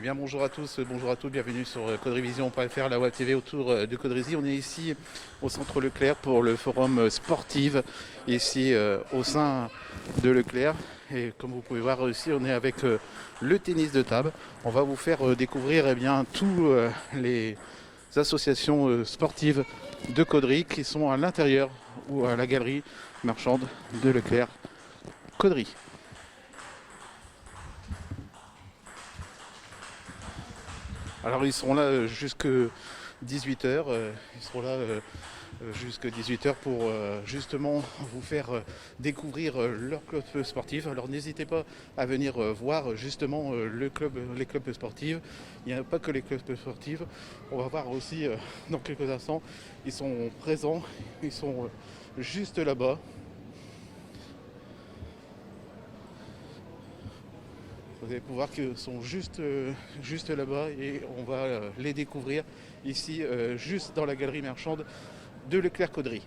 Eh bien bonjour à tous, bonjour à tous, bienvenue sur caudrevision.fr, la web TV autour de Caudrésie. On est ici au centre Leclerc pour le forum sportif, ici au sein de Leclerc. Et comme vous pouvez voir aussi, on est avec le tennis de table. On va vous faire découvrir tous les associations sportives de Caudry qui sont à l'intérieur ou à la galerie marchande de Leclerc Caudry. Alors ils seront là jusqu'à 18h, ils seront là jusqu'à 18h pour justement vous faire découvrir leur club sportif. Alors n'hésitez pas à venir voir justement les clubs sportifs. Il n'y a pas que les clubs sportifs, on va voir aussi dans quelques instants, ils sont présents, ils sont juste là-bas. Vous allez pouvoir qu'ils sont juste là-bas et on va les découvrir ici, juste dans la galerie marchande de Leclerc Caudry.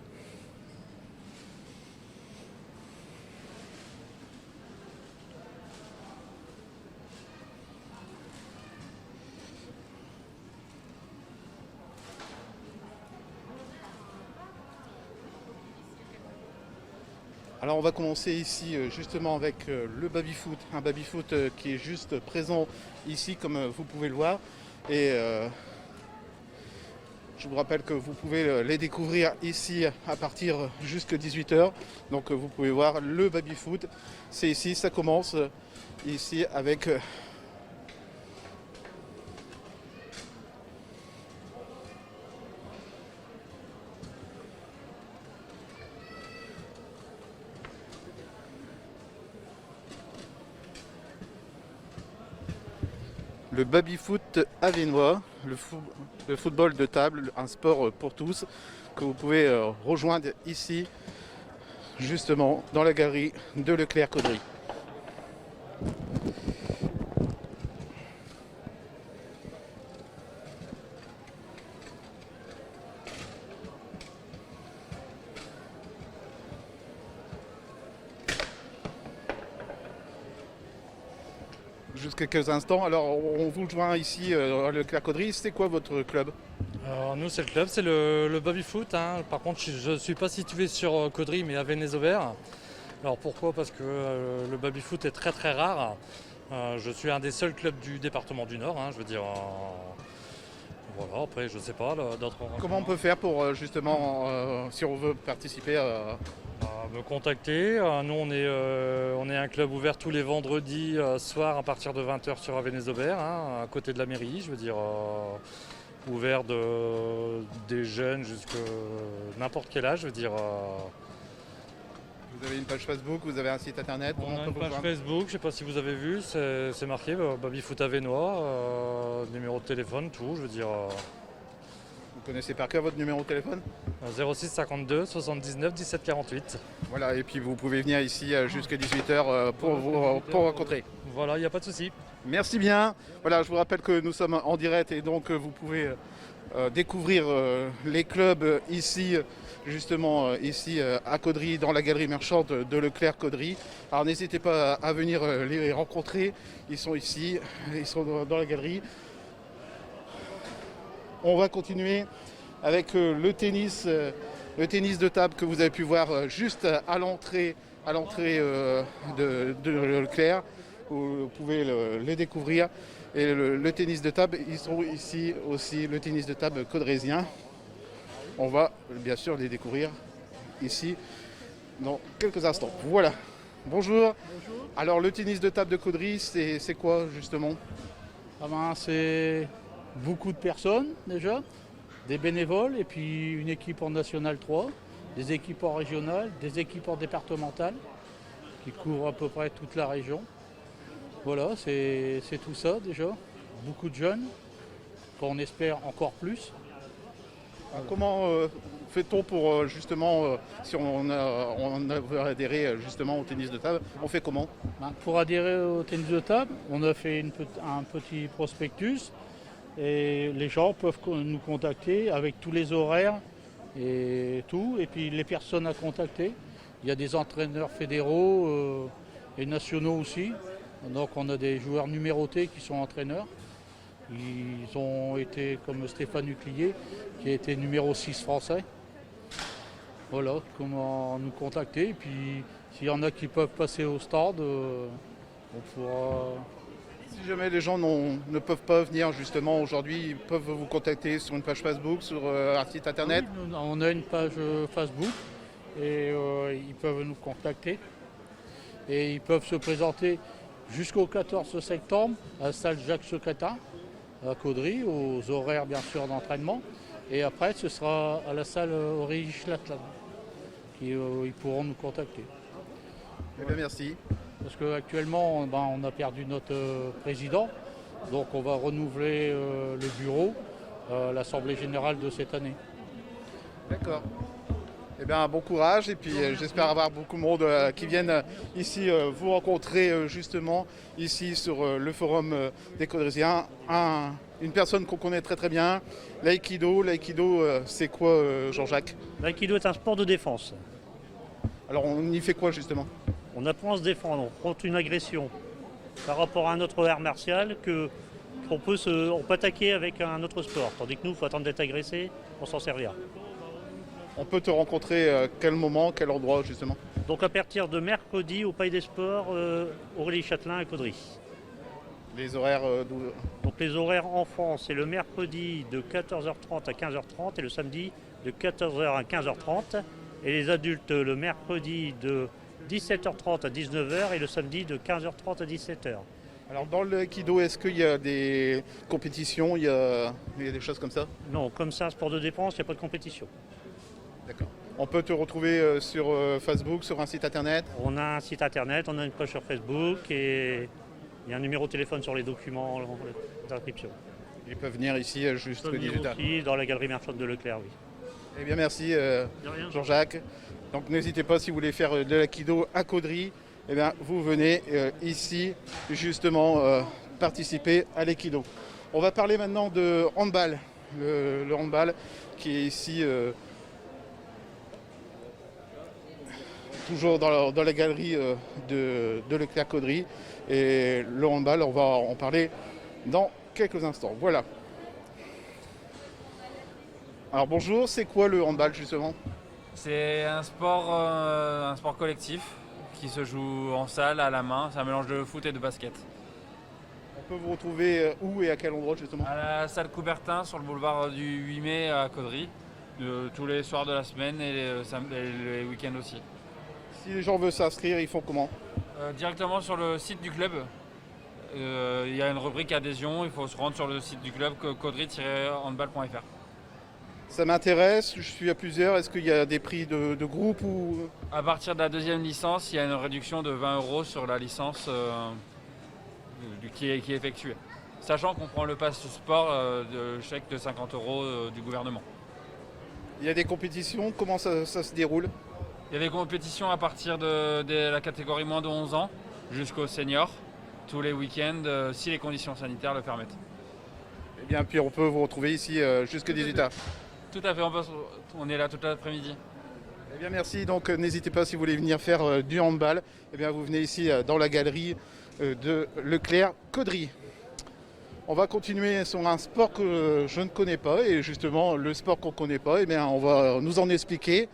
Alors on va commencer ici justement avec le baby-foot, un baby-foot qui est juste présent ici comme vous pouvez le voir. Et je vous rappelle que vous pouvez les découvrir ici à partir jusqu'à 18h. Donc vous pouvez voir le baby-foot, c'est ici, ça commence ici avec le baby-foot avinois, le football de table, un sport pour tous que vous pouvez rejoindre ici, justement, dans la galerie de Leclerc Caudry. Jusqu'à quelques instants. Alors, on vous joint ici à Leclerc Caudry. C'est quoi votre club? Alors nous c'est le club, c'est le baby-foot. Par contre je ne suis pas situé sur Caudry mais à Venez-Auvert. Alors pourquoi? Parce que le baby-foot est très très rare. Je suis un des seuls clubs du département du Nord, je veux dire. Voilà, après je sais pas, d'autres. Comment on peut faire pour justement, si on veut participer À me contacter. Nous on est un club ouvert tous les vendredis soirs à partir de 20h sur Venez-Auvert, à côté de la mairie, je veux dire. Ouvert des jeunes jusqu'à n'importe quel âge, je veux dire. Vous avez une page Facebook, vous avez un site internet? On a une page Facebook, je ne sais pas si vous avez vu, c'est marqué Baby-foot Avenois, numéro de téléphone, tout, je veux dire. Vous connaissez par cœur votre numéro de téléphone? 06 52 79 17 48. Voilà, et puis vous pouvez venir ici jusqu'à 18h pour rencontrer. Voilà, il n'y a pas de souci. Merci bien. Voilà, je vous rappelle que nous sommes en direct et donc vous pouvez découvrir les clubs ici, justement ici à Caudry, dans la galerie marchande de Leclerc Caudry. Alors n'hésitez pas à venir les rencontrer. Ils sont ici, ils sont dans la galerie. On va continuer avec le tennis de table que vous avez pu voir juste à l'entrée de Leclerc. Vous pouvez les découvrir. Et le tennis de table, ils sont ici aussi, le tennis de table caudrésien. On va bien sûr les découvrir ici dans quelques instants. Voilà. Bonjour. Bonjour. Alors le tennis de table de Caudry, c'est quoi justement? C'est beaucoup de personnes déjà, des bénévoles et puis une équipe en National 3, des équipes en régional, des équipes en départementale qui couvrent à peu près toute la région. Voilà, c'est tout ça déjà. Beaucoup de jeunes, qu'on espère encore plus. Comment fait-on pour justement, si on veut adhérer justement au tennis de table, on fait comment? Pour adhérer au tennis de table, on a fait un petit prospectus et les gens peuvent nous contacter avec tous les horaires et tout. Et puis les personnes à contacter, il y a des entraîneurs fédéraux et nationaux aussi. Donc on a des joueurs numérotés qui sont entraîneurs. Ils ont été comme Stéphane Huclier, qui a été numéro 6 français. Voilà, comment nous contacter. Et puis s'il y en a qui peuvent passer au stand, on pourra. Si jamais les gens ne peuvent pas venir justement aujourd'hui, ils peuvent vous contacter sur une page Facebook, sur un site internet. Oui, on a une page Facebook et ils peuvent nous contacter. Et ils peuvent se présenter jusqu'au 14 septembre à la salle Jacques Secrétin, à Caudry, aux horaires bien sûr d'entraînement. Et après, ce sera à la salle Aurélie Schlatlan, ils pourront nous contacter. Eh bien, merci. Parce qu'actuellement, on a perdu notre président, donc on va renouveler le bureau à l'Assemblée générale de cette année. D'accord. Eh bien, bon courage et puis j'espère avoir beaucoup de monde qui viennent ici vous rencontrer justement ici sur le forum des Caudrésiens. Une personne qu'on connaît très très bien, l'aïkido. L'aïkido, c'est quoi Jean-Jacques? L'aïkido est un sport de défense. Alors on y fait quoi justement? On apprend à se défendre contre une agression par rapport à un autre art martial qu'on peut attaquer avec un autre sport. Tandis que nous, il faut attendre d'être agressé pour s'en servir. On peut te rencontrer à quel moment, quel endroit justement? Donc à partir de mercredi au Palais des Sports, Aurélie Châtelain à Caudry. Les horaires Donc les horaires en France, c'est le mercredi de 14h30 à 15h30 et le samedi de 14h à 15h30. Et les adultes le mercredi de 17h30 à 19h et le samedi de 15h30 à 17h. Alors dans le aikido, est-ce qu'il y a des compétitions, il y a des choses comme ça? Non, comme ça, sport de défense, il n'y a pas de compétition. D'accord. On peut te retrouver sur Facebook, sur un site internet? On a un site internet, on a une page sur Facebook et il y a un numéro de téléphone sur les documents d'inscription. Ils peuvent venir ici jusqu'au Venir 18h. aussi dans la galerie marchande de Leclerc, oui. Eh bien merci De rien. Jean-Jacques. Donc n'hésitez pas si vous voulez faire de l'aïkido à Caudry, eh bien vous venez ici justement participer à l'aïkido. On va parler maintenant de handball. Le handball qui est ici toujours dans la galerie de Leclerc Caudry. Et le handball, on va en parler dans quelques instants. Voilà. Alors bonjour, c'est quoi le handball justement? C'est un sport collectif qui se joue en salle, à la main. C'est un mélange de foot et de basket. On peut vous retrouver où et à quel endroit justement? À la salle Coubertin sur le boulevard du 8 mai à Caudry, tous les soirs de la semaine et les week-ends aussi. Si les gens veulent s'inscrire, ils font comment? Directement sur le site du club. Il y a une rubrique adhésion, il faut se rendre sur le site du club caudry-handball.fr. Ça m'intéresse, je suis à plusieurs. Est-ce qu'il y a des prix de groupe ou... À partir de la deuxième licence, il y a une réduction de 20 € sur la licence qui est effectuée. Sachant qu'on prend le pass sport de chèque de 50 € du gouvernement. Il y a des compétitions, comment ça se déroule? Il y a des compétitions à partir de la catégorie moins de 11 ans jusqu'au senior, tous les week-ends, si les conditions sanitaires le permettent. Eh bien, puis on peut vous retrouver ici jusqu'à 18h. Tout à fait, on est là toute l'après-midi. Eh bien, merci. Donc, n'hésitez pas si vous voulez venir faire du handball. Eh bien, vous venez ici dans la galerie de Leclerc Caudry. On va continuer sur un sport que je ne connais pas. Et justement, le sport qu'on ne connaît pas, eh bien, on va nous en expliquer.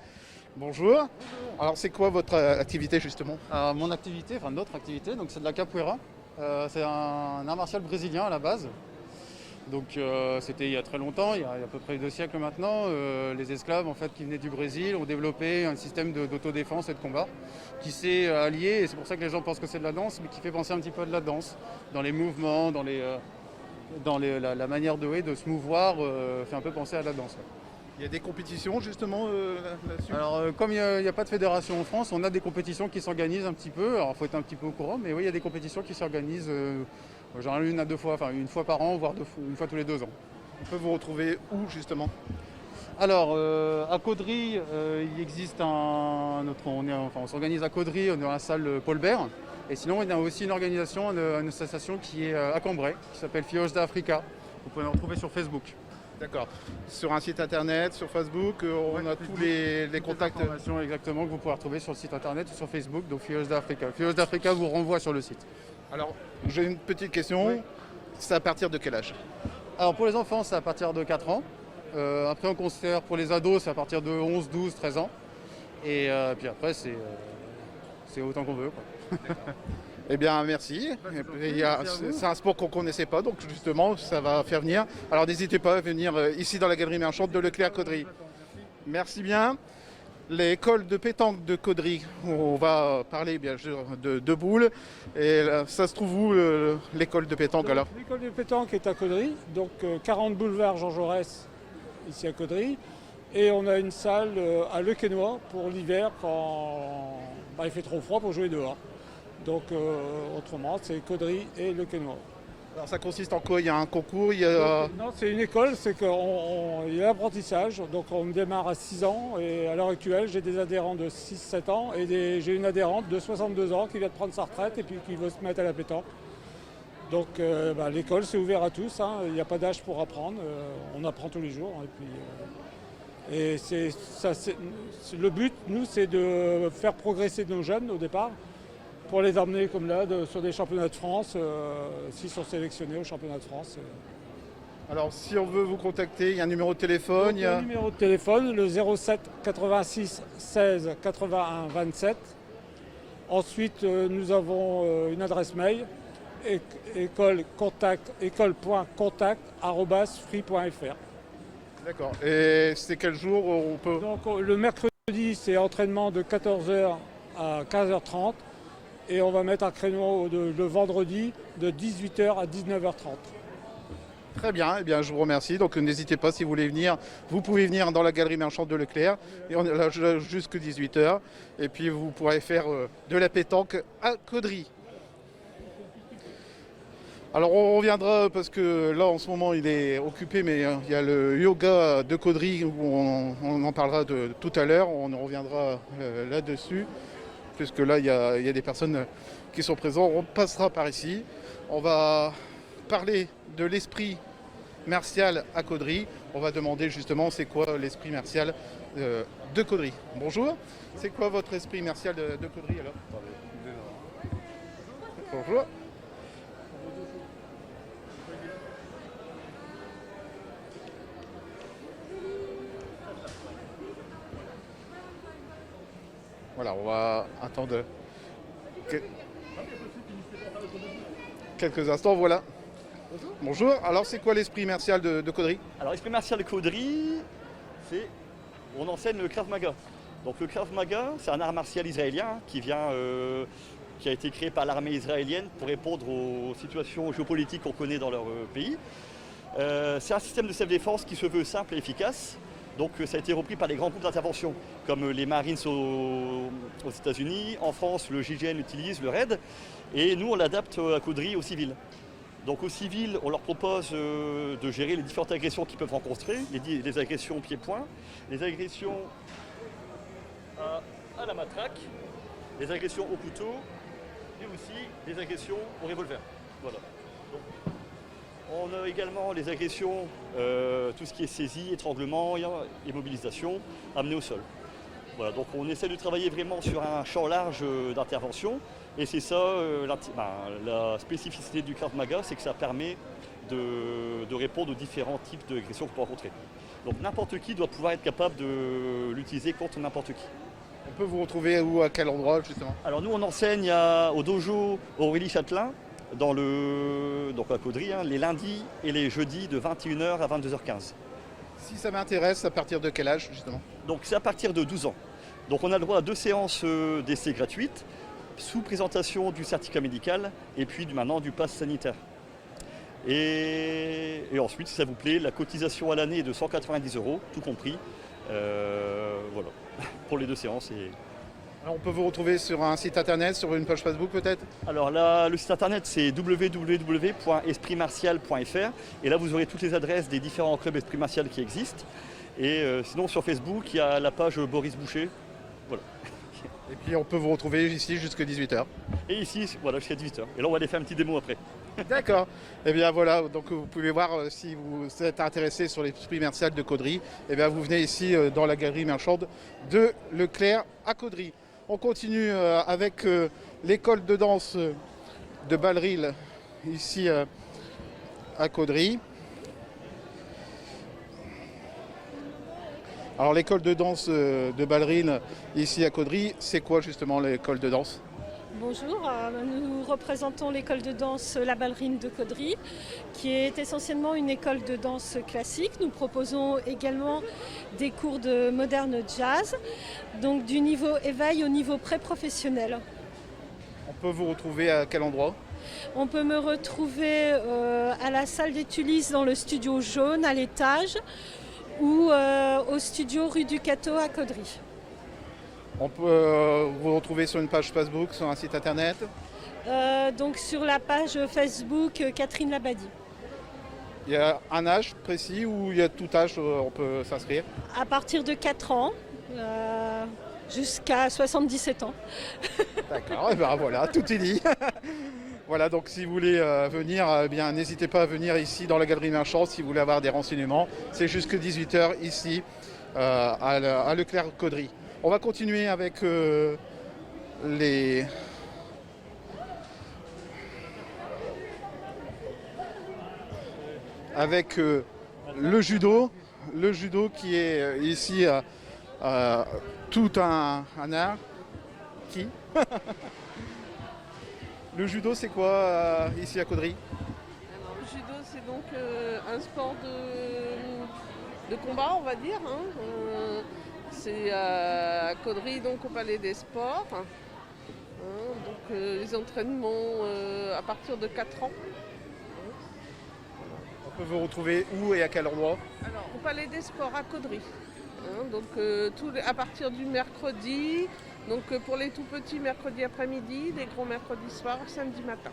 Bonjour. Alors, c'est quoi votre activité justement? Mon activité, enfin notre activité, donc c'est de la capoeira. C'est un art martial brésilien à la base. Donc c'était il y a très longtemps, il y a à peu près 2 siècles maintenant. Les esclaves en fait, qui venaient du Brésil ont développé un système d'autodéfense et de combat qui s'est allié, et c'est pour ça que les gens pensent que c'est de la danse, mais qui fait penser un petit peu à de la danse. Dans les mouvements, la manière de se mouvoir, fait un peu penser à de la danse. Ouais. Il y a des compétitions justement là-dessus? Alors comme il n'y a pas de fédération en France, on a des compétitions qui s'organisent un petit peu. Alors il faut être un petit peu au courant, mais oui, il y a des compétitions qui s'organisent genre une à 2 fois, enfin une fois par an, voire une fois tous les 2 ans. On peut vous retrouver où justement? Alors à Caudry, il existe on s'organise à Caudry, on est dans la salle Paul Bert. Et sinon, on a aussi une organisation, une association qui est à Cambrai, qui s'appelle Filhos da Africa. Vous pouvez la retrouver sur Facebook. D'accord. Sur un site internet, sur Facebook, on a tous les contacts. Exactement, que vous pouvez retrouver sur le site internet ou sur Facebook, donc Filhos da Africa. Filhos da Africa vous renvoie sur le site. Alors, j'ai une petite question. Oui. C'est à partir de quel âge? Alors pour les enfants, c'est à partir de 4 ans. Après en concert pour les ados, c'est à partir de 11, 12, 13 ans. Et puis après, c'est autant qu'on veut, quoi. Eh bien, merci. C'est un sport qu'on ne connaissait pas, donc justement, ça va faire venir. Alors n'hésitez pas à venir ici dans la galerie marchande de Leclerc-Caudry. Merci bien. L'école de pétanque de Caudry, on va parler bien sûr de boules. Et là, ça se trouve où l'école de pétanque alors? L'école de pétanque est à Caudry, donc 40 boulevard Jean Jaurès, ici à Caudry. Et on a une salle à Le Quesnoy pour l'hiver quand il fait trop froid pour jouer dehors. Donc autrement, c'est Caudry et Le Quesnoy. Alors ça consiste en quoi? Il y a un concours, Non, c'est une école, c'est qu'il y a l'apprentissage. Donc on démarre à 6 ans et à l'heure actuelle, j'ai des adhérents de 6-7 ans et j'ai une adhérente de 62 ans qui vient de prendre sa retraite et puis qui veut se mettre à la pétanque. Donc l'école, c'est ouvert à tous, hein. Il n'y a pas d'âge pour apprendre, on apprend tous les jours. Et le but, nous, c'est de faire progresser nos jeunes au départ, pour les emmener comme là sur des championnats de France, s'ils sont sélectionnés au championnat de France. Alors si on veut vous contacter, il y a un numéro de téléphone. Il y a un numéro de téléphone, le 07 86 16 81 27. Ensuite, nous avons une adresse mail, école.contact@free.fr. D'accord. Et c'est quel jour on peut... Donc le mercredi, c'est entraînement de 14h à 15h30. Et on va mettre un créneau le vendredi de 18h à 19h30. Très bien, eh bien, je vous remercie. Donc n'hésitez pas si vous voulez venir. Vous pouvez venir dans la galerie marchande de Leclerc. Et on est là jusqu'à 18h. Et puis vous pourrez faire de la pétanque à Caudry. Alors on reviendra parce que là en ce moment il est occupé, mais il y a le yoga de Caudry où on en parlera tout à l'heure. On reviendra là-dessus. Puisque là, il y a des personnes qui sont présentes. On passera par ici. On va parler de l'esprit martial à Caudry. On va demander justement c'est quoi l'esprit martial de Caudry. Bonjour. C'est quoi votre esprit martial de Caudry alors? Bonjour. Voilà, on va attendre quelques instants, voilà. Bonjour, alors c'est quoi l'esprit martial de Caudry? Alors l'esprit martial de Caudry, c'est on enseigne le Krav Maga. Donc le Krav Maga, c'est un art martial israélien qui a été créé par l'armée israélienne pour répondre aux situations géopolitiques qu'on connaît dans leur pays. C'est un système de self-défense qui se veut simple et efficace. Donc ça a été repris par les grands groupes d'intervention, comme les Marines aux États-Unis. En France, le GIGN l'utilise, le RAID. Et nous, on l'adapte à Caudry aux civils. Donc aux civils, on leur propose de gérer les différentes agressions qu'ils peuvent rencontrer, les agressions pied-point, les agressions à la matraque, les agressions au couteau, et aussi les agressions au revolver. Voilà. Donc, on a également les agressions, tout ce qui est saisie, étranglement, immobilisation, amené au sol. Voilà, donc on essaie de travailler vraiment sur un champ large d'intervention. Et c'est ça, la spécificité du Krav Maga, c'est que ça permet de répondre aux différents types d'agressions qu'on peut rencontrer. Donc n'importe qui doit pouvoir être capable de l'utiliser contre n'importe qui. On peut vous retrouver où, à quel endroit justement? Alors nous on enseigne au dojo Aurélie Châtelain, donc à Caudry, les lundis et les jeudis de 21h à 22h15. Si ça m'intéresse, à partir de quel âge justement? Donc c'est à partir de 12 ans. Donc on a le droit à 2 séances d'essai gratuites, sous présentation du certificat médical et puis maintenant du pass sanitaire. Et ensuite, si ça vous plaît, la cotisation à l'année est de 190 €, tout compris. Voilà, pour les 2 séances. Alors on peut vous retrouver sur un site internet, sur une page Facebook peut-être? Alors là, le site internet c'est www.espritmartial.fr et là vous aurez toutes les adresses des différents clubs Esprit Martial qui existent. Et sinon sur Facebook, il y a la page Boris Boucher. Voilà. Et puis on peut vous retrouver ici jusqu'à 18h. Et ici, voilà, jusqu'à 18h. Et là on va aller faire un petit démo après. D'accord. Et bien voilà, donc vous pouvez voir si vous êtes intéressé sur l'esprit martial de Caudry, et bien vous venez ici dans la galerie marchande de Leclerc à Caudry. On continue avec l'école de danse de Balleril ici à Caudry. Alors l'école de danse de ballerines ici à Caudry, c'est quoi justement l'école de danse? Bonjour, nous représentons l'école de danse La Ballerine de Caudry, qui est essentiellement une école de danse classique. Nous proposons également des cours de moderne jazz, donc du niveau éveil au niveau pré-professionnel. On peut vous retrouver à quel endroit? On peut me retrouver à la salle des Tulis dans le studio jaune à l'étage ou au studio rue du Cateau à Caudry. On peut vous retrouver sur une page Facebook, sur un site internet? Donc sur la page Facebook Catherine Labadie. Il y a un âge précis ou il y a tout âge on peut s'inscrire? À partir de 4 ans jusqu'à 77 ans. D'accord, et ben voilà, tout est dit. Voilà, donc si vous voulez venir, eh bien n'hésitez pas à venir ici dans la Galerie Marchande si vous voulez avoir des renseignements. C'est jusque 18h ici à Leclerc-Caudry. On va continuer avec le judo qui est ici tout un art. Qui Le judo, c'est quoi ici à Caudry? Alors, le judo, c'est donc un sport de combat, on va dire. C'est à Caudry, donc au Palais des Sports. Donc les entraînements à partir de 4 ans. On peut vous retrouver où et à quel endroit? Alors, au Palais des Sports à Caudry. Donc à partir du mercredi, donc pour les tout petits mercredi après-midi, les gros mercredi soir, samedi matin.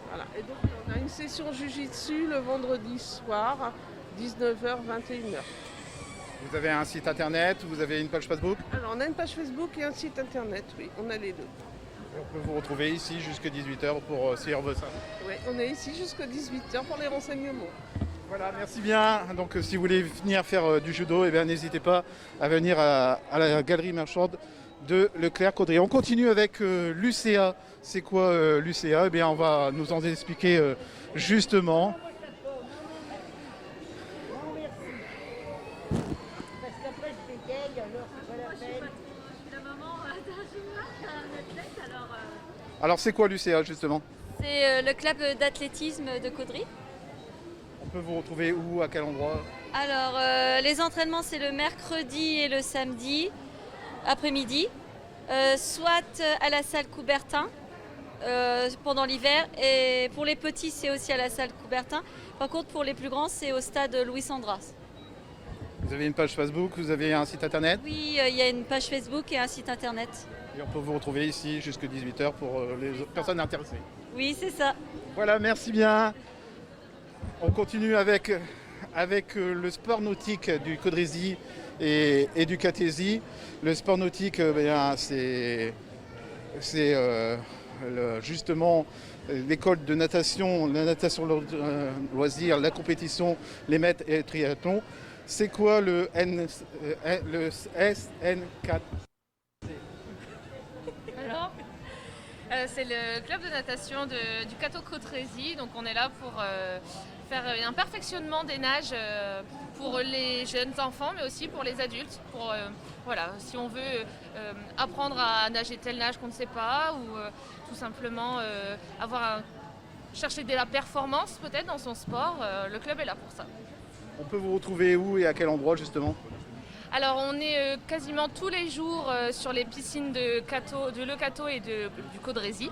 Voilà. Et donc on a une session Jiu-Jitsu le vendredi soir, 19h, 21h. Vous avez un site internet, vous avez une page Facebook? Alors on a une page Facebook et un site internet, oui, on a les deux. Et on peut vous retrouver ici jusqu'à 18h pour suivre vos salles. Oui, on est ici jusqu'à 18h pour les renseignements. Voilà, merci bien. Donc si vous voulez venir faire du judo, eh bien, n'hésitez pas à venir à la Galerie Marchande de Leclerc-Caudry. On continue avec l'UCA. C'est quoi l'UCA? Eh bien, on va nous en expliquer justement. Alors c'est quoi l'UCA justement? C'est le club d'athlétisme de Caudry. On peut vous retrouver où, à quel endroit? Alors les entraînements c'est le mercredi et le samedi après-midi, soit à la salle Coubertin pendant l'hiver, et pour les petits c'est aussi à la salle Coubertin. Par contre pour les plus grands c'est au stade Louis Sandras. Vous avez une page Facebook, vous avez un site internet? Oui, il y a une page Facebook et un site internet. Et on peut vous retrouver ici jusqu'à 18h pour les personnes intéressées. Oui, c'est ça. Voilà, merci bien. On continue avec le sport nautique du Caudrésy et du Catésie. Le sport nautique, c'est justement l'école de natation, la natation loisir, la compétition, les mètres et le triathlon. C'est quoi le SN4? Alors, c'est le club de natation du Cateau Caudrésy. Donc on est là pour faire un perfectionnement des nages pour les jeunes enfants, mais aussi pour les adultes. Pour voilà, si on veut apprendre à nager tel nage qu'on ne sait pas, ou tout simplement chercher de la performance peut-être dans son sport, le club est là pour ça. On peut vous retrouver où et à quel endroit justement? Alors on est quasiment tous les jours sur les piscines de Le Cateau et du Caudrésy.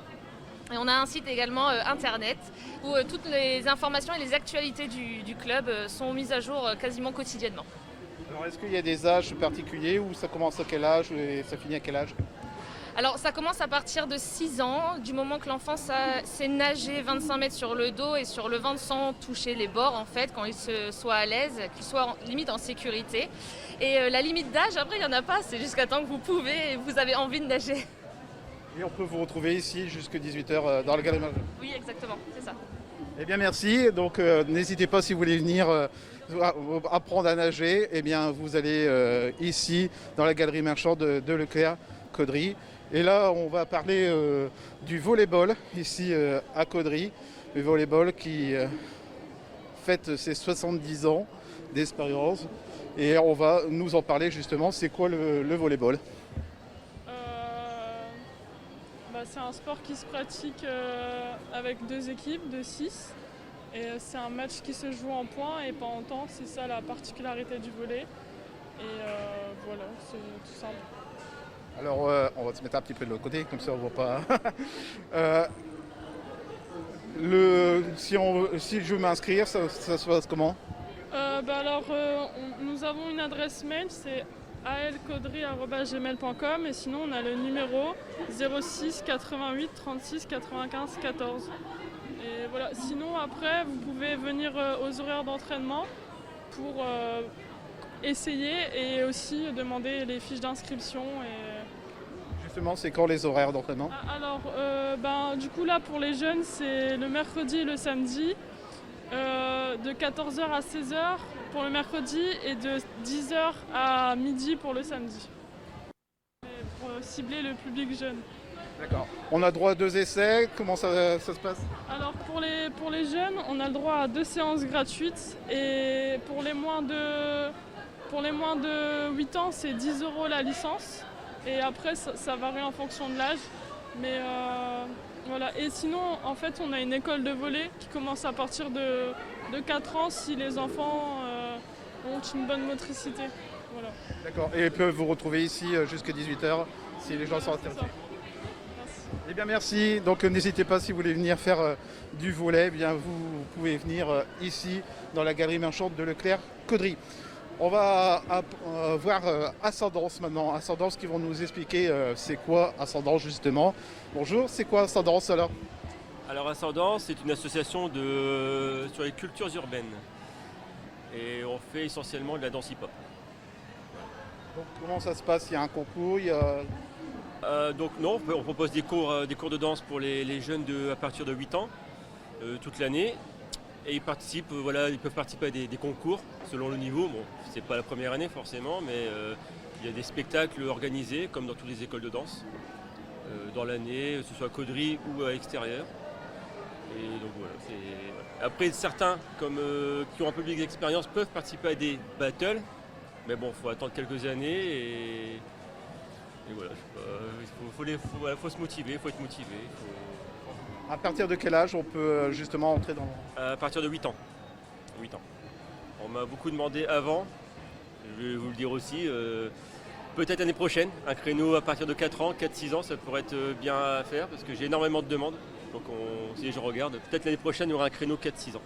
Et on a un site également internet où toutes les informations et les actualités du club sont mises à jour quasiment quotidiennement. Alors est-ce qu'il y a des âges particuliers ou ça commence à quel âge et ça finit à quel âge? Alors ça commence à partir de 6 ans, du moment que l'enfant sait nager 25 mètres sur le dos et sur le ventre sans toucher les bords en fait, quand il soit à l'aise, qu'il soit limite en sécurité. Et la limite d'âge, après il n'y en a pas, c'est jusqu'à temps que vous pouvez et vous avez envie de nager. Et on peut vous retrouver ici jusqu'à 18h dans la Galerie Marchande. Oui, exactement, c'est ça. Eh bien merci, donc n'hésitez pas si vous voulez venir apprendre à nager, eh bien vous allez ici dans la Galerie Marchande de Leclerc-Caudry. Et là, on va parler du volleyball, ici à Caudry. Le volleyball qui fête ses 70 ans d'expérience. Et on va nous en parler justement, c'est quoi le volleyball? C'est un sport qui se pratique avec 2 équipes de 6. Et c'est un match qui se joue en points et pas en temps, c'est ça la particularité du volley. Et voilà, c'est tout simple. Alors on va se mettre un petit peu de l'autre côté, comme ça on voit pas. Si je veux m'inscrire, ça se passe comment? Nous avons une adresse mail, c'est alcaudry@gmail.com et sinon on a le numéro 06 88 36 95 14. Et voilà. Sinon après vous pouvez venir aux horaires d'entraînement pour essayer et aussi demander les fiches d'inscription. Justement, c'est quand les horaires d'entraînement? Du coup là pour les jeunes c'est le mercredi et le samedi de 14h à 16h pour le mercredi et de 10h à midi pour le samedi. Pour cibler le public jeune. D'accord. On a droit à 2 essais, comment ça se passe? Alors pour les jeunes, on a le droit à 2 séances gratuites et pour les moins de 8 ans, c'est 10 € la licence. Et après, ça varie en fonction de l'âge. Mais voilà. Et sinon, en fait, on a une école de volley qui commence à partir de 4 ans si les enfants ont une bonne motricité. Voilà. D'accord. Et ils peuvent vous retrouver ici jusqu'à 18h si les gens sont intéressés. Eh bien merci, donc n'hésitez pas si vous voulez venir faire du volley, eh bien vous pouvez venir ici dans la galerie marchande de Leclerc-Caudry. On va voir Ascendance maintenant, Ascendance qui vont nous expliquer c'est quoi Ascendance justement. Bonjour, c'est quoi Ascendance alors? Alors Ascendance, c'est une association sur les cultures urbaines et on fait essentiellement de la danse hip-hop. Donc comment ça se passe? Il y a un concours, Donc non, on propose des cours de danse pour les jeunes à partir de 8 ans, toute l'année. Et ils peuvent participer à des concours selon le niveau. Bon, c'est pas la première année forcément, mais il y a des spectacles organisés, comme dans toutes les écoles de danse, dans l'année, que ce soit à Caudry ou à l'extérieur. Et donc voilà. Après, certains qui ont un peu plus d'expérience peuvent participer à des battles, mais bon, il faut attendre quelques années et voilà, il faut se motiver, il faut être motivé. À partir de quel âge on peut justement entrer dans... À partir de 8 ans. 8 ans. On m'a beaucoup demandé avant, je vais vous le dire aussi, peut-être l'année prochaine, un créneau à partir de 4 ans, 4-6 ans, ça pourrait être bien à faire parce que j'ai énormément de demandes. Donc si les gens regardent, peut-être l'année prochaine il y aura un créneau 4-6 ans.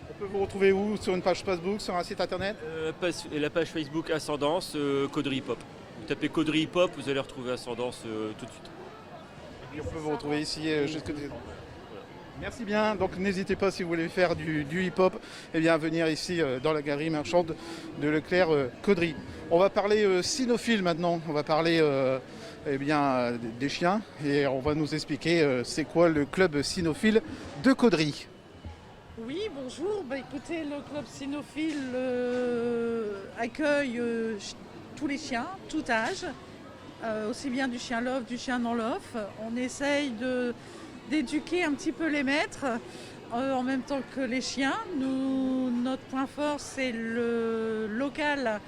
On peut vous retrouver où? Sur une page Facebook, sur un site internet? La page Facebook Ascendance, Caudry Hip Hop. Vous tapez Caudry Hip Hop, vous allez retrouver Ascendance tout de suite. Et on peut vous retrouver ici jusque... Merci bien, donc n'hésitez pas si vous voulez faire du hip-hop, eh bien, à venir ici dans la galerie marchande de Leclerc-Caudry. On va parler cynophile maintenant, on va parler des chiens et on va nous expliquer c'est quoi le club cynophile de Caudry. Oui, bonjour. Écoutez, le club cynophile accueille tous les chiens, tout âge, aussi bien du chien love, du chien non love. On essaye d'éduquer un petit peu les maîtres en même temps que les chiens. Notre point fort, c'est le local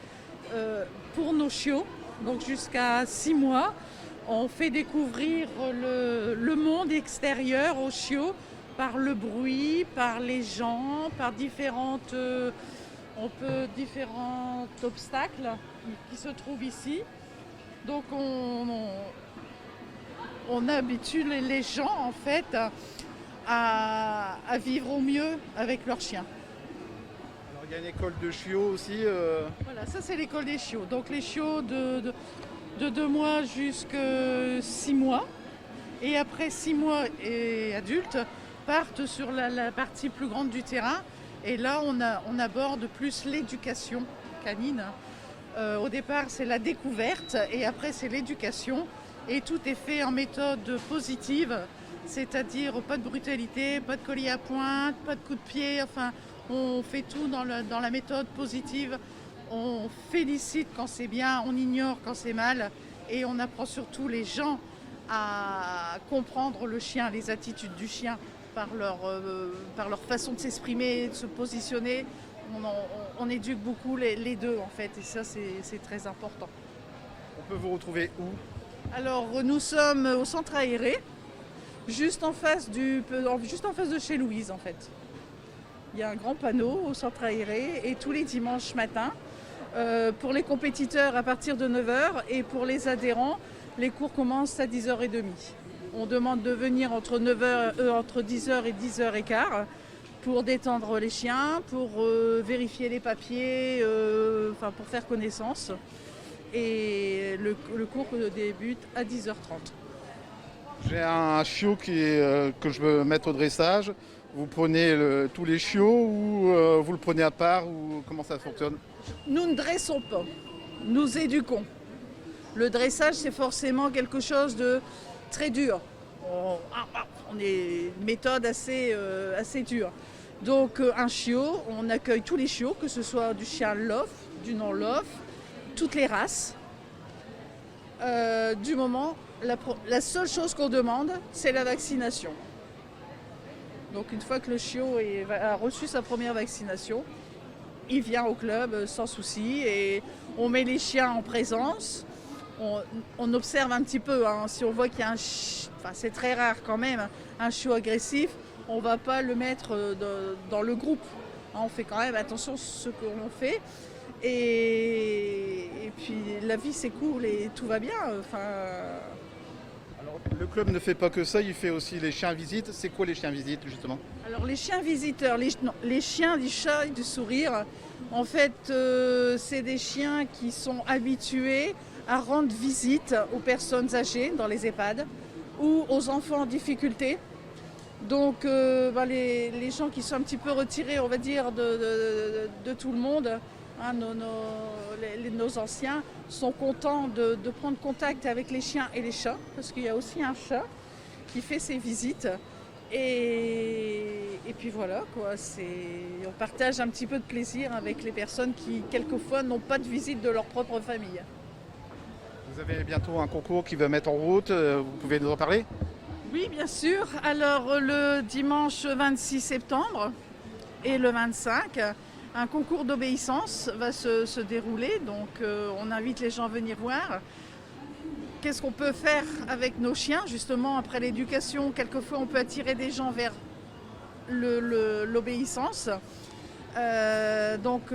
pour nos chiots, donc jusqu'à 6 mois. On fait découvrir le monde extérieur aux chiots par le bruit, par les gens, par différents obstacles qui se trouvent ici. Donc on habitue les gens en fait à vivre au mieux avec leurs chiens. Alors il y a une école de chiots aussi. Voilà, ça c'est l'école des chiots. Donc les chiots de 2 mois jusqu'à 6 mois. Et après 6 mois et adultes partent sur la partie plus grande du terrain. Et là on aborde plus l'éducation canine. Au départ c'est la découverte et après c'est l'éducation. Et tout est fait en méthode positive, c'est-à-dire pas de brutalité, pas de collier à pointe, pas de coup de pied, enfin on fait tout dans la méthode positive. On félicite quand c'est bien, on ignore quand c'est mal et on apprend surtout les gens à comprendre le chien, les attitudes du chien par leur façon de s'exprimer, de se positionner. On éduque beaucoup les deux en fait, et ça c'est très important. On peut vous retrouver où? Alors nous sommes au centre aéré, juste en face de chez Louise en fait. Il y a un grand panneau au centre aéré et tous les dimanches matins, pour les compétiteurs à partir de 9h et pour les adhérents, les cours commencent à 10h30. On demande de venir entre 10h et 10h15 pour détendre les chiens, pour vérifier les papiers, pour faire connaissance. Et le cours débute à 10h30. J'ai un chiot que je veux mettre au dressage. Vous prenez tous les chiots ou vous le prenez à part ou comment ça fonctionne? Nous ne dressons pas, nous éduquons. Le dressage, c'est forcément quelque chose de très dur. On est une méthode assez dure. Donc un chiot, on accueille tous les chiots, que ce soit du chien lof, du non-lof, toutes les races. Du moment, la seule chose qu'on demande, c'est la vaccination. Donc une fois que le chiot a reçu sa première vaccination, il vient au club sans souci et on met les chiens en présence. On observe un petit peu, hein. Si on voit qu'il y a c'est très rare quand même, un chiot agressif, on ne va pas le mettre dans le groupe. Hein, on fait quand même attention à ce que l'on fait. Et puis la vie s'écoule et tout va bien. Alors, le club ne fait pas que ça, il fait aussi les chiens visites. C'est quoi les chiens visites justement? Alors les chiens visiteurs, les chiens du chat et du sourire, en fait c'est des chiens qui sont habitués à rendre visite aux personnes âgées dans les EHPAD ou aux enfants en difficulté. Donc les gens qui sont un petit peu retirés, on va dire, de tout le monde, hein, nos anciens sont contents de prendre contact avec les chiens et les chats, parce qu'il y a aussi un chat qui fait ses visites. Et puis voilà, quoi, on partage un petit peu de plaisir avec les personnes qui, quelquefois, n'ont pas de visite de leur propre famille. Vous avez bientôt un concours qui va mettre en route, vous pouvez nous en parler? Oui, bien sûr. Alors, le dimanche 26 septembre et le 25, un concours d'obéissance va se dérouler. Donc, on invite les gens à venir voir. Qu'est-ce qu'on peut faire avec nos chiens, justement, après l'éducation? Quelquefois, on peut attirer des gens vers l'obéissance. Donc,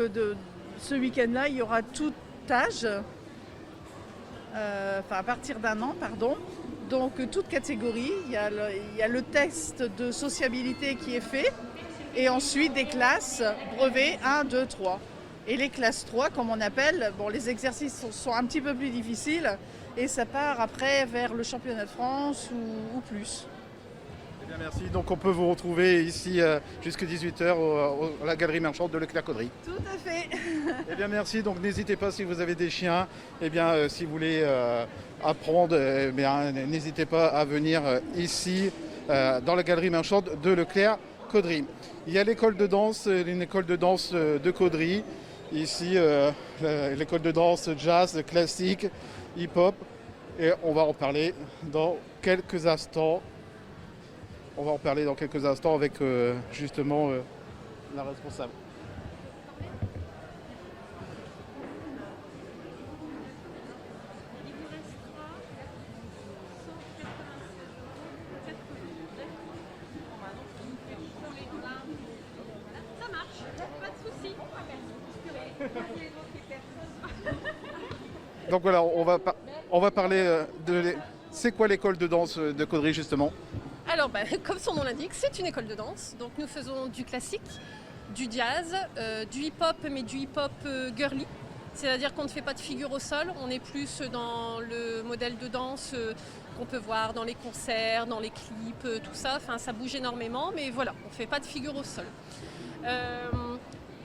ce week-end-là, il y aura tout âge, à partir d'1 an, pardon. Donc, toute catégorie. Il y a le test de sociabilité qui est fait. Et ensuite, des classes brevet 1, 2, 3. Et les classes 3, comme on appelle, les exercices sont un petit peu plus difficiles. Et ça part après vers le championnat de France ou plus. Eh bien, merci. Donc on peut vous retrouver ici jusqu'à 18h à la galerie marchande de Leclerc-Caudry. Tout à fait. Eh bien merci. Donc n'hésitez pas si vous avez des chiens. Eh bien si vous voulez apprendre, n'hésitez pas à venir ici dans la galerie marchande de Leclerc-Caudry. Il y a l'école de danse, une école de danse de Caudry. Ici l'école de danse jazz classique, hip-hop. Et on va en parler dans quelques instants. On va en parler dans quelques instants avec justement la responsable. Ça marche, pas de soucis. Donc voilà, on va parler de... C'est quoi l'école de danse de Caudry justement? Alors, comme son nom l'indique, c'est une école de danse. Donc nous faisons du classique, du jazz, du hip-hop, mais du hip-hop girly. C'est-à-dire qu'on ne fait pas de figure au sol, on est plus dans le modèle de danse qu'on peut voir dans les concerts, dans les clips, tout ça. Enfin, ça bouge énormément, mais voilà, on ne fait pas de figure au sol.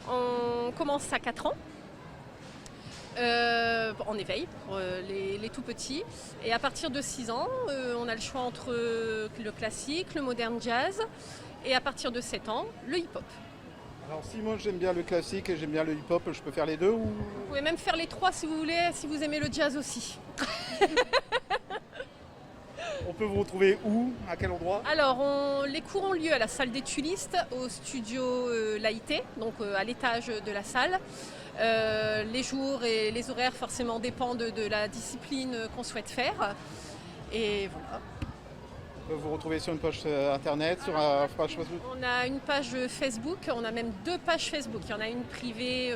On commence à 4 ans. En éveil pour les tout petits, et à partir de 6 ans on a le choix entre le classique, le moderne jazz, et à partir de 7 ans le hip-hop. Alors si moi j'aime bien le classique et j'aime bien le hip-hop, je peux faire les deux ou... Vous pouvez même faire les trois si vous voulez, si vous aimez le jazz aussi. On peut vous retrouver où? À quel endroit? Alors, les cours ont lieu à la salle des Tulistes, au studio Laïté, donc à l'étage de la salle. Les jours et les horaires forcément dépendent de la discipline qu'on souhaite faire. Et voilà. On peut vous retrouver sur une page internet, sur une page Facebook? On a une page Facebook, on a même 2 pages Facebook. Il y en a une privée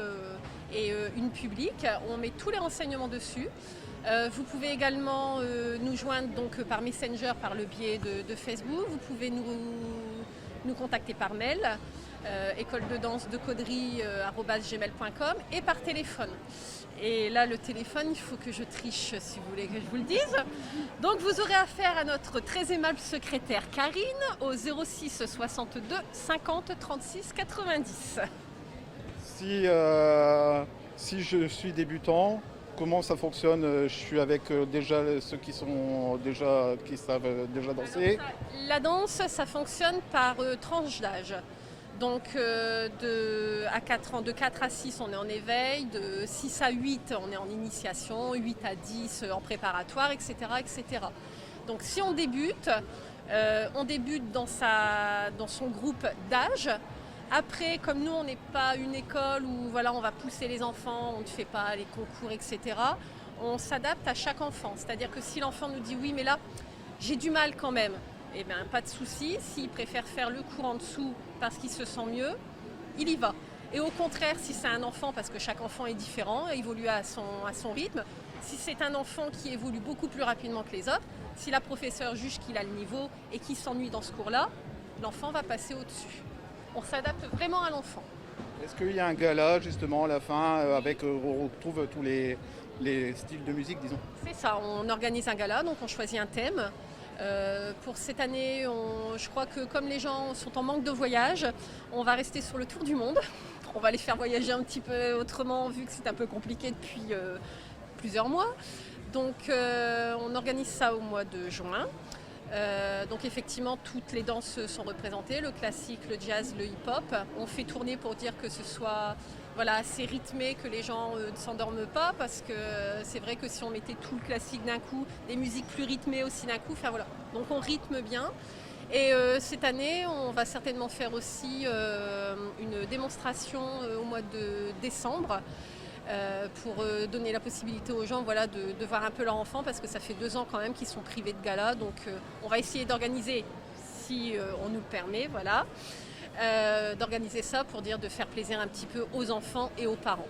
et une publique. On met tous les renseignements dessus. Vous pouvez également nous joindre donc, par Messenger, par le biais de Facebook. Vous pouvez nous contacter par mail, école de danse de caudry@gmail.com et par téléphone. Et là, le téléphone, il faut que je triche si vous voulez que je vous le dise. Donc vous aurez affaire à notre très aimable secrétaire Karine au 06 62 50 36 90. Si je suis débutant, comment ça fonctionne? Je suis avec déjà ceux qui savent déjà danser. Alors la danse, ça fonctionne par tranche d'âge. Donc de 4 à 6, on est en éveil, de 6 à 8, on est en initiation, 8 à 10 en préparatoire, etc. etc. Donc si on débute dans son groupe d'âge. Après, comme nous, on n'est pas une école où voilà, on va pousser les enfants, on ne fait pas les concours, etc., on s'adapte à chaque enfant. C'est-à-dire que si l'enfant nous dit « oui, mais là, j'ai du mal quand même », eh bien, pas de souci. S'il préfère faire le cours en dessous parce qu'il se sent mieux, il y va. Et au contraire, si c'est un enfant, parce que chaque enfant est différent, évolue à son rythme, si c'est un enfant qui évolue beaucoup plus rapidement que les autres, si la professeure juge qu'il a le niveau et qu'il s'ennuie dans ce cours-là, l'enfant va passer au-dessus. On s'adapte vraiment à l'enfant. Est-ce qu'il y a un gala justement à la fin avec on retrouve tous les styles de musique, disons? C'est ça, on organise un gala, donc on choisit un thème. Pour cette année, je crois que comme les gens sont en manque de voyage, on va rester sur le tour du monde. On va les faire voyager un petit peu autrement vu que c'est un peu compliqué depuis plusieurs mois. Donc on organise ça au mois de juin. Donc effectivement, toutes les danses sont représentées, le classique, le jazz, le hip-hop. On fait tourner pour dire que ce soit assez rythmé, que les gens ne s'endorment pas, parce que c'est vrai que si on mettait tout le classique d'un coup, des musiques plus rythmées aussi d'un coup, enfin voilà. Donc on rythme bien. Et cette année, on va certainement faire aussi une démonstration au mois de décembre. Pour donner la possibilité aux gens de voir un peu leur enfant, parce que ça fait 2 ans quand même qu'ils sont privés de gala, donc on va essayer d'organiser, si on nous le permet, d'organiser ça pour dire de faire plaisir un petit peu aux enfants et aux parents.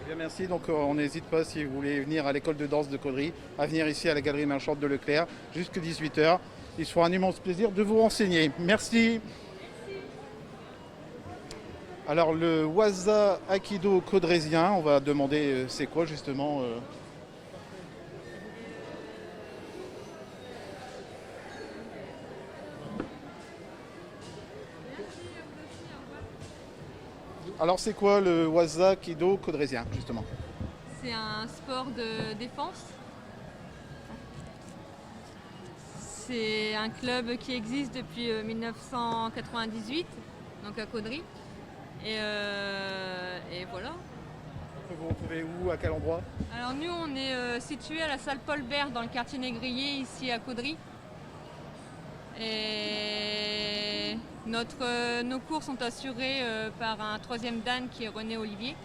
Bien, merci, donc on n'hésite pas si vous voulez venir à l'école de danse de Caudry, à venir ici à la galerie marchande de Leclerc jusqu'à 18h. Il sera un immense plaisir de vous renseigner. Merci. Alors le Waza Aikido caudrésien, on va demander c'est quoi justement Alors c'est quoi le Waza Aikido caudrésien justement? C'est un sport de défense. C'est un club qui existe depuis 1998, donc à Caudry. Et voilà. On peut vous retrouver où, à quel endroit? Alors nous, on est situé à la salle Paul Bert dans le quartier Négrier, ici à Caudry. Et nos cours sont assurés par un 3e dan qui est René Olivier.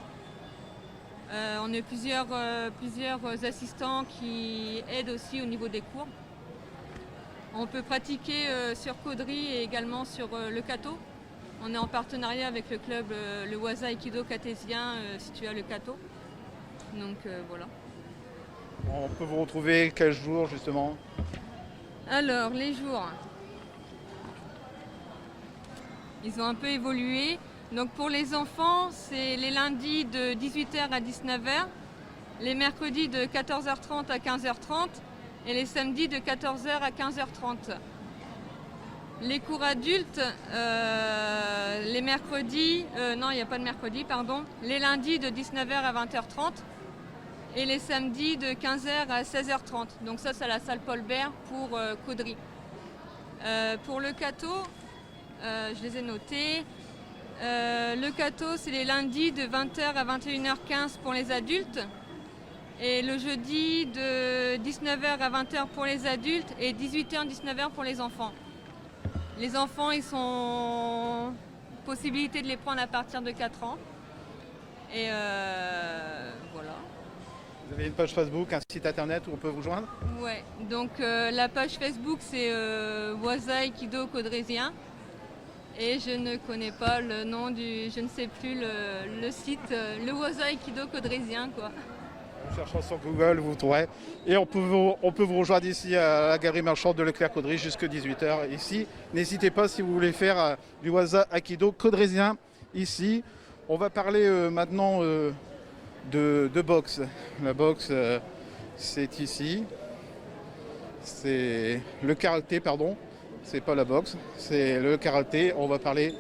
On a plusieurs assistants qui aident aussi au niveau des cours. On peut pratiquer sur Caudry et également sur le Cateau. On est en partenariat avec le club le Waza Aikido Cartésien situé à Le Cateau. Donc voilà. On peut vous retrouver quel jour justement? Alors les jours, ils ont un peu évolué. Donc pour les enfants, c'est les lundis de 18h à 19h, les mercredis de 14h30 à 15h30 et les samedis de 14h à 15h30. Les cours adultes, les mercredis, non il n'y a pas de mercredi, pardon, les lundis de 19h à 20h30 et les samedis de 15h à 16h30. Donc ça c'est à la salle Paul Bert pour Caudry. Pour le Cateau, je les ai notés. Le Cateau c'est les lundis de 20h à 21h15 pour les adultes Et le jeudi de 19h à 20h pour les adultes et 18h, 19h pour les enfants. Les enfants, ils sont possibilité de les prendre à partir de 4 ans. Et voilà. Vous avez une page Facebook, un site internet où on peut vous joindre? Ouais, donc la page Facebook c'est Waza Aikido Caudrésien. Et je ne connais pas le nom du, je ne sais plus le site, le Waza Aikido Caudrésien quoi. En cherchant sur Google, vous trouverez. Et on peut vous rejoindre ici à la galerie marchande de Leclerc-Caudry jusqu'à 18h ici. N'hésitez pas si vous voulez faire du Waza Aikido Caudrésien ici. On va parler maintenant de boxe. La boxe, c'est ici. C'est le karaté, pardon. C'est pas la boxe, c'est le karaté. On va parler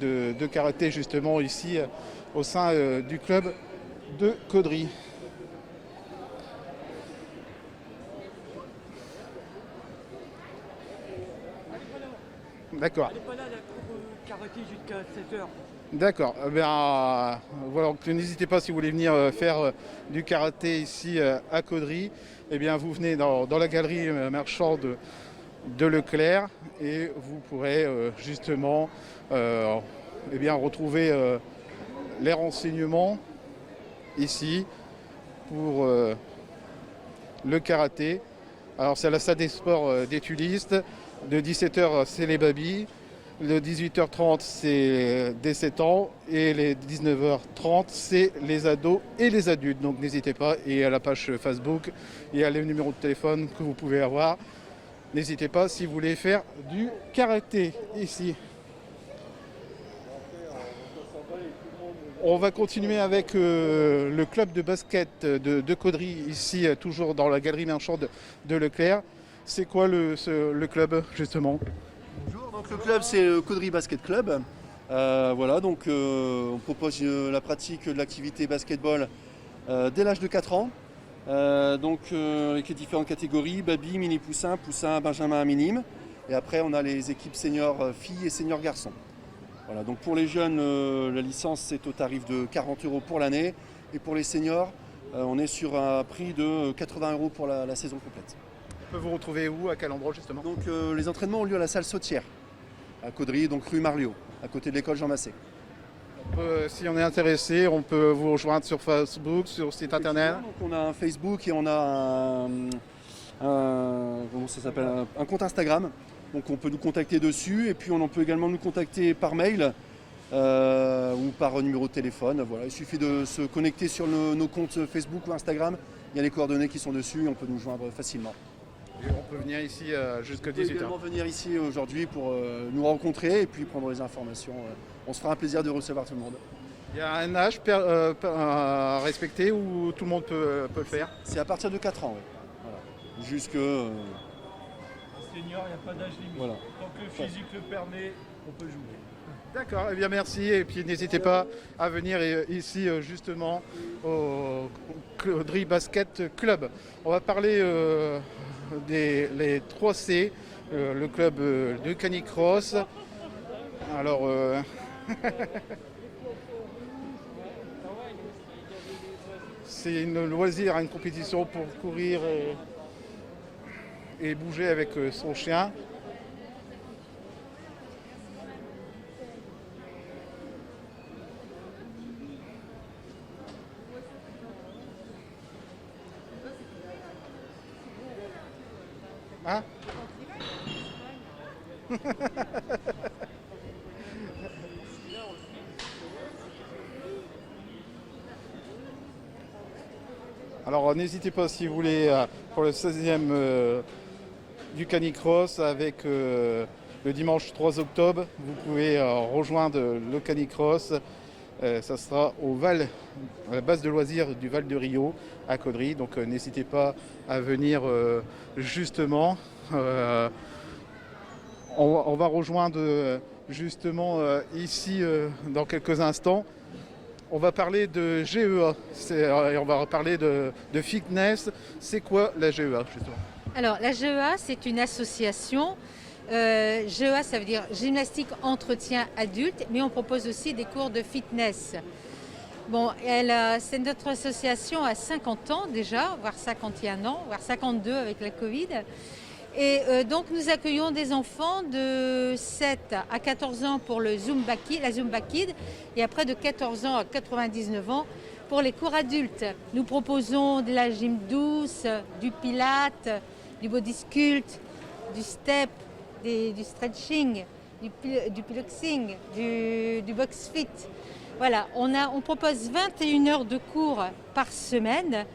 de karaté justement ici au sein du club de Caudry. D'accord. Elle n'est pas là, la cour karaté jusqu'à 7h. D'accord. Voilà, donc n'hésitez pas si vous voulez venir faire du karaté ici à Caudry. Eh bien, vous venez dans la galerie marchande de Leclerc et vous pourrez justement retrouver les renseignements ici pour le karaté. Alors, c'est à la salle des sports des Tulistes. De 17h, c'est les babys. Le 18h30, c'est des 7 ans. Et les 19h30, c'est les ados et les adultes. Donc n'hésitez pas. Et à la page Facebook, il y a les numéros de téléphone que vous pouvez avoir. N'hésitez pas si vous voulez faire du karaté ici. On va continuer avec le club de basket de Caudry, ici, toujours dans la galerie marchande de Leclerc. C'est quoi le club, justement? Bonjour, donc le club c'est le Caudry Basket Club. Voilà, donc on propose la pratique de l'activité basketball dès l'âge de 4 ans. Avec les différentes catégories, baby, mini poussin, poussin, benjamin, minime. Et après on a les équipes seniors filles et seniors garçons. Voilà, donc pour les jeunes, la licence c'est au tarif de 40 € pour l'année. Et pour les seniors, on est sur un prix de 80 € pour la saison complète. On peut vous retrouver où? À quel endroit justement? Donc les entraînements ont lieu à la salle Sautière, à Caudry, donc rue Marliot, à côté de l'école Jean Massé. Si on est intéressé, on peut vous rejoindre sur Facebook, sur le site internet. Donc on a un Facebook et on a un compte Instagram. Donc on peut nous contacter dessus et puis on peut également nous contacter par mail ou par numéro de téléphone. Voilà, il suffit de se connecter sur nos comptes Facebook ou Instagram. Il y a les coordonnées qui sont dessus et on peut nous joindre facilement. Et on peut venir ici jusqu'à 18h. On peut également venir ici aujourd'hui pour nous rencontrer et puis prendre les informations. On se fera un plaisir de recevoir tout le monde. Il y a un âge à respecter où tout le monde peut le faire? C'est à partir de 4 ans, oui. Voilà. Jusque... Senior, il n'y a pas d'âge limite. Voilà. Tant que le physique le permet, on peut jouer. D'accord, eh bien merci. Et puis n'hésitez pas à venir ici justement au Caudry Basket Club. On va parler les 3C, le club de canicross. Alors, c'est une loisir, une compétition pour courir et bouger avec son chien. Hein? Alors n'hésitez pas si vous voulez pour le 16e du canicross avec le dimanche 3 octobre, vous pouvez rejoindre le canicross. Ça sera à la base de loisirs du Val de Rio à Caudry. Donc n'hésitez pas à venir justement. On va rejoindre justement ici dans quelques instants. On va parler de GEA et on va parler de fitness. C'est quoi la GEA justement? Alors la GEA c'est une association. GEA ça veut dire gymnastique entretien adulte, mais on propose aussi des cours de fitness. Bon, c'est notre association à 50 ans déjà, voire 51 ans, voire 52 avec la Covid. Et donc nous accueillons des enfants de 7 à 14 ans pour la Zumba Kid, et après de 14 ans à 99 ans pour les cours adultes. Nous proposons de la gym douce, du pilate, du body sculpt, du step, du stretching, du piloxing, du box fit. Voilà, on propose 21 heures de cours par semaine.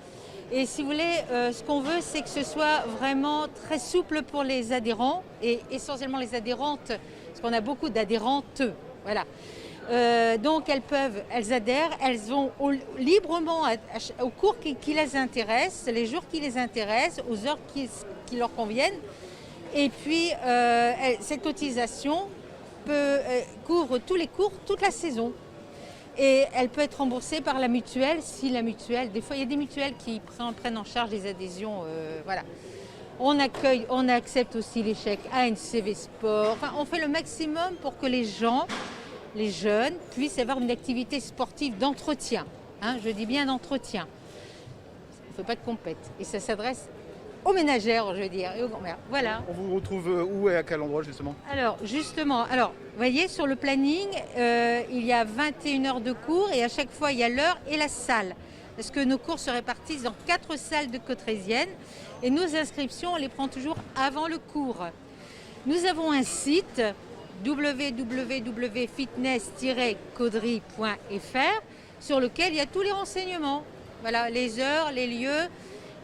Et si vous voulez, ce qu'on veut, c'est que ce soit vraiment très souple pour les adhérents et essentiellement les adhérentes, parce qu'on a beaucoup d'adhérentes. Voilà. Donc elles adhèrent, elles vont librement aux cours qui les intéressent, les jours qui les intéressent, aux heures qui leur conviennent. Et puis cette cotisation couvre tous les cours, toute la saison. Et elle peut être remboursée par la mutuelle, si la mutuelle, des fois il y a des mutuelles qui prennent en charge les adhésions, voilà. On accepte aussi les chèques ANCV Sport, enfin on fait le maximum pour que les jeunes puissent avoir une activité sportive d'entretien, hein, je dis bien d'entretien. On ne fait pas de compète et ça s'adresse aux ménagères, je veux dire, et aux grand-mères. Voilà. On vous retrouve où et à quel endroit justement? Alors justement, vous voyez sur le planning, il y a 21 heures de cours et à chaque fois il y a l'heure et la salle. Parce que nos cours se répartissent dans 4 salles de Cotrésienne et nos inscriptions, on les prend toujours avant le cours. Nous avons un site www.fitness-caudry.fr sur lequel il y a tous les renseignements. Voilà, les heures, les lieux,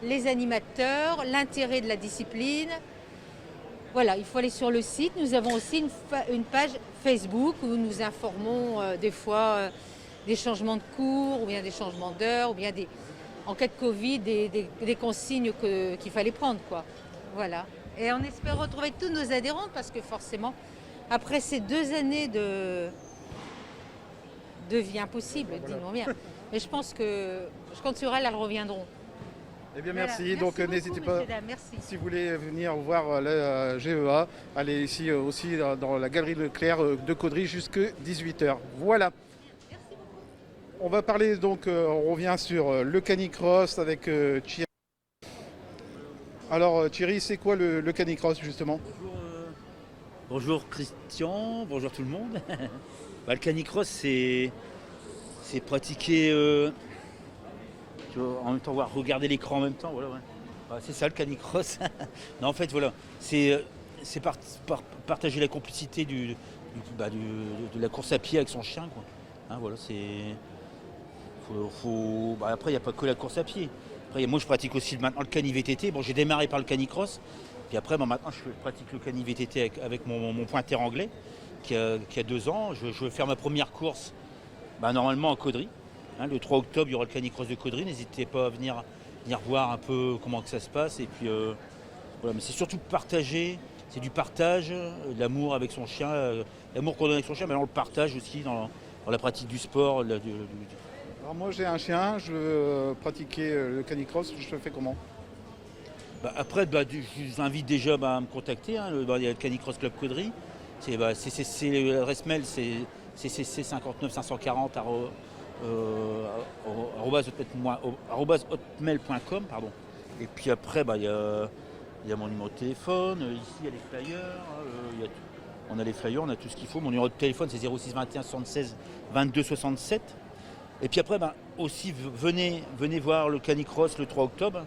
les animateurs, l'intérêt de la discipline. Voilà, il faut aller sur le site. Nous avons aussi une page Facebook où nous informons des fois des changements de cours ou bien des changements d'heures ou bien en cas de Covid des consignes qu'il fallait prendre, quoi. Voilà. Et on espère retrouver tous nos adhérents parce que forcément, après ces 2 années de vie impossible, disons bien. Mais je pense que je compte sur elles reviendront. Eh bien Voilà. merci, donc n'hésitez pas, Merci. si vous voulez venir voir la GEA, allez ici aussi dans la galerie Leclerc de Caudry jusqu'à 18h. Voilà. On va parler donc, on revient sur le canicross avec Thierry. Alors Thierry, c'est quoi le canicross justement? Bonjour Christian, bonjour tout le monde. Le canicross c'est pratiquer... en même temps, regarder l'écran en même temps, voilà, ouais. C'est ça le canicross. Non, en fait, voilà, c'est partager la complicité de la course à pied avec son chien, quoi. Hein, voilà, c'est. Après, il n'y a pas que la course à pied. Après, moi, je pratique aussi maintenant le cani-VTT. Bon, j'ai démarré par le canicross, puis après, maintenant, je pratique le cani-VTT avec mon pointer anglais qui a 2 ans. Je vais faire ma première course, normalement en Caudry. Hein, le 3 octobre, il y aura le canicross de Caudry. N'hésitez pas à venir voir un peu comment que ça se passe. Et puis voilà, mais c'est surtout partager, c'est du partage, de l'amour avec son chien, l'amour qu'on donne avec son chien, mais on le partage aussi dans la pratique du sport. Alors moi j'ai un chien, je veux pratiquer le canicross, je fais comment? Après, je vous invite déjà à me contacter. Hein, il y a le Canicross Club Caudry. L'adresse mail, c'est cc59540 @hotmail.com, pardon. Et puis après, il y a mon numéro de téléphone. Ici, il y a les flyers. On a les flyers, on a tout ce qu'il faut. Mon numéro de téléphone, c'est 06 21 76 22 67. Et puis après, aussi, venez voir le canicross le 3 octobre,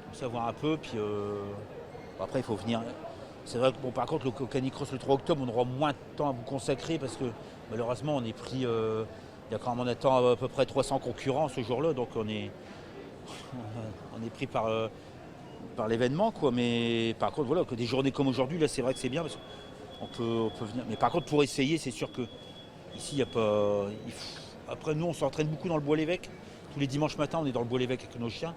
pour savoir un peu. Puis après, il faut venir. C'est vrai que par contre, le canicross le 3 octobre, on aura moins de temps à vous consacrer parce que malheureusement, on est pris. On attend à peu près 300 concurrents ce jour-là, donc on est pris par l'événement, quoi. Mais par contre, voilà, que des journées comme aujourd'hui, là, c'est vrai que c'est bien parce qu'on peut venir. Mais par contre, pour essayer, c'est sûr que ici, il n'y a pas. Après, nous, on s'entraîne beaucoup dans le Bois-l'Évêque. Tous les dimanches matins, on est dans le Bois-l'Évêque avec nos chiens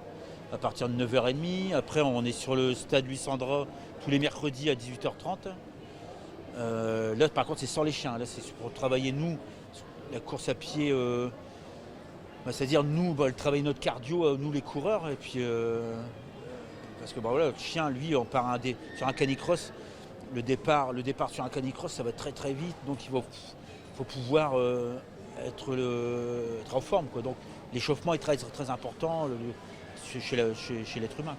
à partir de 9h30. Après, on est sur le stade Louis Sandra tous les mercredis à 18h30. Là, par contre, c'est sans les chiens. Là, c'est pour travailler, nous, la course à pied, c'est-à-dire nous, travailler notre cardio, nous les coureurs, et puis parce que le chien, lui, on part sur un canicross, le départ sur un canicross, ça va très très vite, donc il faut pouvoir être en forme, quoi. Donc l'échauffement est très, très important chez l'être humain.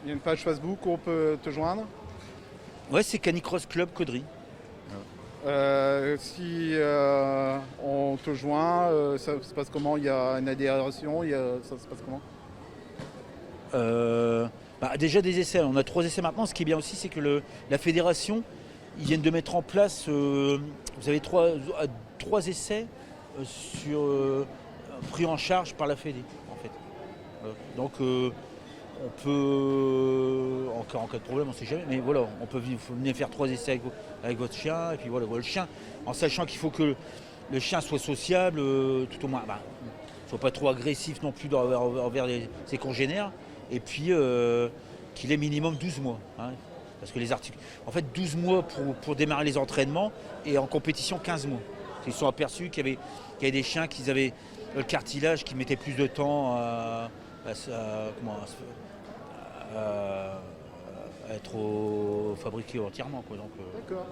Il y a une page Facebook où on peut te joindre. Ouais, c'est Canicross Club Caudry. Si on te joint, ça se passe comment? Il y a une adhération, ça se passe comment? Déjà des essais, on a 3 essais maintenant. Ce qui est bien aussi, c'est que la fédération, ils viennent de mettre en place, vous avez 3 essais pris en charge par la Fédé, en fait. Donc on peut, en cas de problème, on ne sait jamais, mais voilà, on peut venir faire 3 essais avec votre chien, et puis voilà, le chien, en sachant qu'il faut que le chien soit sociable, tout au moins, soit pas trop agressif non plus envers ses congénères, et puis qu'il ait minimum 12 mois. Hein, parce que en fait 12 mois pour démarrer les entraînements, et en compétition 15 mois. Ils se sont aperçus qu'il y avait des chiens qui avaient le cartilage qui mettait plus de temps à être fabriqué entièrement, quoi. Donc, D'accord.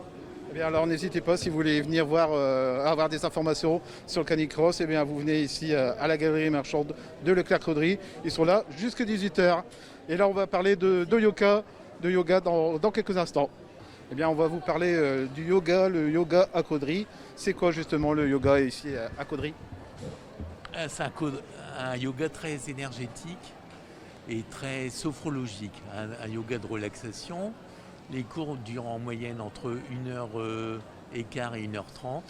Eh bien, alors n'hésitez pas, si vous voulez venir voir, avoir des informations sur le Canicross, eh bien, vous venez ici à la galerie marchande de Leclerc-Caudry. Ils sont là jusqu'à 18h. Et là, on va parler de yoga dans quelques instants. Eh bien, on va vous parler du yoga, le yoga à Caudry. C'est quoi justement le yoga ici à Caudry? C'est un yoga très énergétique et très sophrologique, un yoga de relaxation. Les cours durent en moyenne entre 1h15 et 1h30.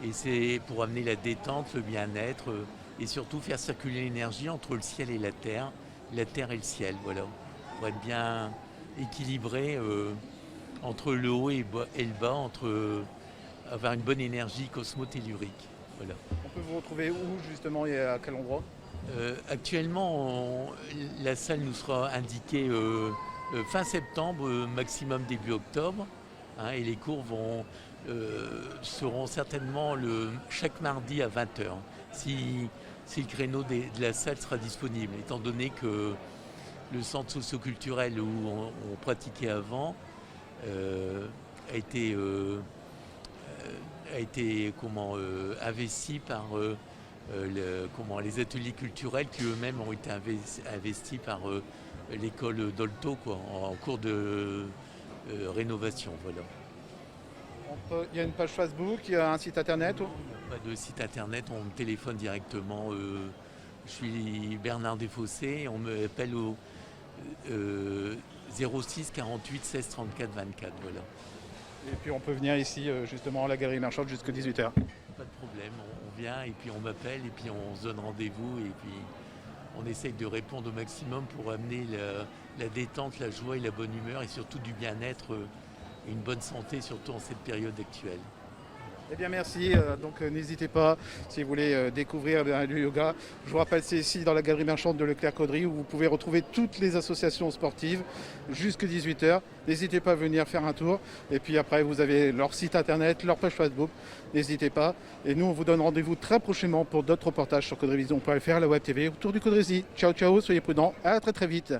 Et c'est pour amener la détente, le bien-être et surtout faire circuler l'énergie entre le ciel et la terre et le ciel, voilà. Pour être bien équilibré entre le haut et le bas, avoir une bonne énergie cosmotellurique. Voilà. On peut vous retrouver où justement et à quel endroit? Actuellement, la salle nous sera indiquée fin septembre, maximum début octobre. Hein, et les cours seront certainement chaque mardi à 20h. Si le créneau de la salle sera disponible, étant donné que le centre socio-culturel où on pratiquait avant a été investi par les ateliers culturels qui eux-mêmes ont été investis par l'école Dolto, quoi, en cours de rénovation. Voilà. Il y a une page Facebook, il y a un site internet? Pas de site internet, on me téléphone directement. Je suis Bernard Desfossés, on me appelle au 06 48 16 34 24. Voilà. Et puis on peut venir ici justement à la galerie marchande jusqu'à 18h. Pas de problème, on vient et puis on m'appelle et puis on se donne rendez-vous et puis on essaye de répondre au maximum pour amener la détente, la joie et la bonne humeur et surtout du bien-être et une bonne santé, surtout en cette période actuelle. Eh bien merci, donc n'hésitez pas si vous voulez découvrir le yoga. Je vous rappelle, c'est ici dans la galerie marchande de Leclerc-Caudry où vous pouvez retrouver toutes les associations sportives jusqu'à 18h. N'hésitez pas à venir faire un tour. Et puis après, vous avez leur site internet, leur page Facebook. N'hésitez pas. Et nous, on vous donne rendez-vous très prochainement pour d'autres reportages sur caudryvision.fr, la web TV autour du Caudrésie. Ciao, ciao, soyez prudents. À très très vite.